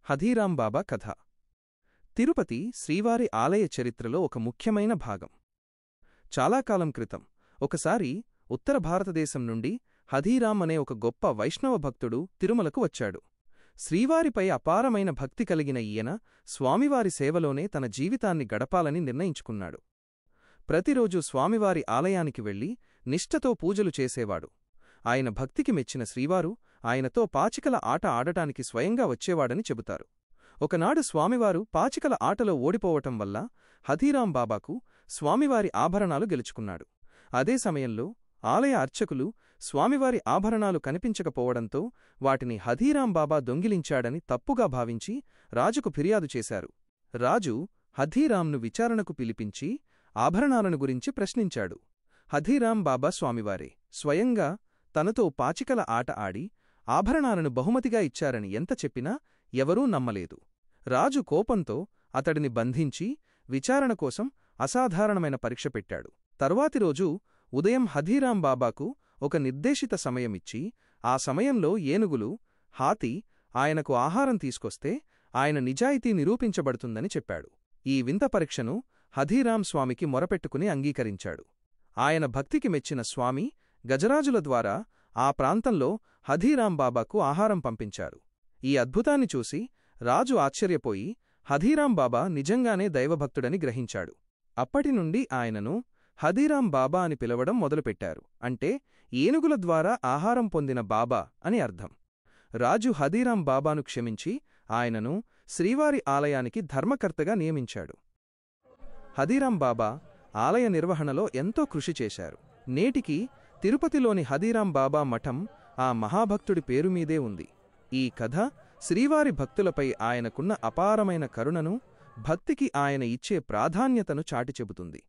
హథీరాం బాబా కథ. తిరుపతి శ్రీవారి ఆలయ చరిత్రలో ఒక ముఖ్యమైన భాగం. చాలా కాలం క్రితం ఒకసారి ఉత్తర భారతదేశం నుండి హథీరాం అనే ఒక గొప్ప వైష్ణవ భక్తుడు తిరుమలకు వచ్చాడు. శ్రీవారిపై అపారమైన భక్తి కలిగిన ఈయన స్వామివారి సేవలోనే తన జీవితాన్ని గడపాలని నిర్ణయించుకున్నాడు. ప్రతిరోజూ స్వామివారి ఆలయానికి వెళ్లి నిష్ఠతో పూజలు చేసేవాడు. ఆయన భక్తికి మెచ్చిన శ్రీవారు ఆయనతో పాచికల ఆట ఆడటానికి స్వయంగా వచ్చేవాడని చెబుతారు. ఒకనాడు స్వామివారు పాచికల ఆటలో ఓడిపోవటం వల్ల హథీరాం బాబాకు స్వామివారి ఆభరణాలు గెలుచుకున్నాడు. అదే సమయంలో ఆలయ అర్చకులు స్వామివారి ఆభరణాలు కనిపించకపోవడంతో వాటిని హథీరాం బాబా దొంగిలించాడని తప్పుగా భావించి రాజుకు ఫిర్యాదు చేశారు. రాజు హథీరాంను విచారణకు పిలిపించి ఆభరణాలను గురించి ప్రశ్నించాడు. హథీరాం బాబా స్వామివారే స్వయంగా తనతో పాచికల ఆట ఆడి ఆభరణాలను బహుమతిగా ఇచ్చారని ఎంత చెప్పినా ఎవరూ నమ్మలేదు. రాజు కోపంతో అతడిని బంధించి విచారణ కోసం అసాధారణమైన పరీక్ష పెట్టాడు. తరువాతి రోజు ఉదయం హథీరాం బాబాకు ఒక నిర్దేశిత సమయమిచ్చి ఆ సమయంలో ఏనుగులు, హాతీ ఆయనకు ఆహారం తీసుకొస్తే ఆయన నిజాయితీ నిరూపించబడుతుందని చెప్పాడు. ఈ వింత పరీక్షను హథీరాం స్వామికి మొరపెట్టుకుని అంగీకరించాడు. ఆయన భక్తికి మెచ్చిన స్వామి గజరాజుల ద్వారా ఆ ప్రాంతంలో హథీరాం బాబాకు ఆహారం పంపించారు. ఈ అద్భుతాన్ని చూసి రాజు ఆశ్చర్యపోయి హథీరాం బాబా నిజంగానే దైవభక్తుడని గ్రహించాడు. అప్పటినుండి ఆయనను హథీరాం బాబా అని పిలవడం మొదలుపెట్టారు. అంటే ఏనుగుల ద్వారా ఆహారం పొందిన బాబా అని అర్థం. రాజు హథీరాం బాబాను క్షమించి ఆయనను శ్రీవారి ఆలయానికి ధర్మకర్తగా నియమించాడు. హథీరాం బాబా ఆలయ నిర్వహణలో ఎంతో కృషి చేశారు. నేటికి తిరుపతిలోని హథీరాం బాబా మఠం ఆ మహాభక్తుడి పేరుమీదే ఉంది. ఈ కథ శ్రీవారి భక్తులపై ఆయనకున్న అపారమైన కరుణను, భక్తికి ఆయన ఇచ్చే ప్రాధాన్యతను చాటి చెబుతుంది.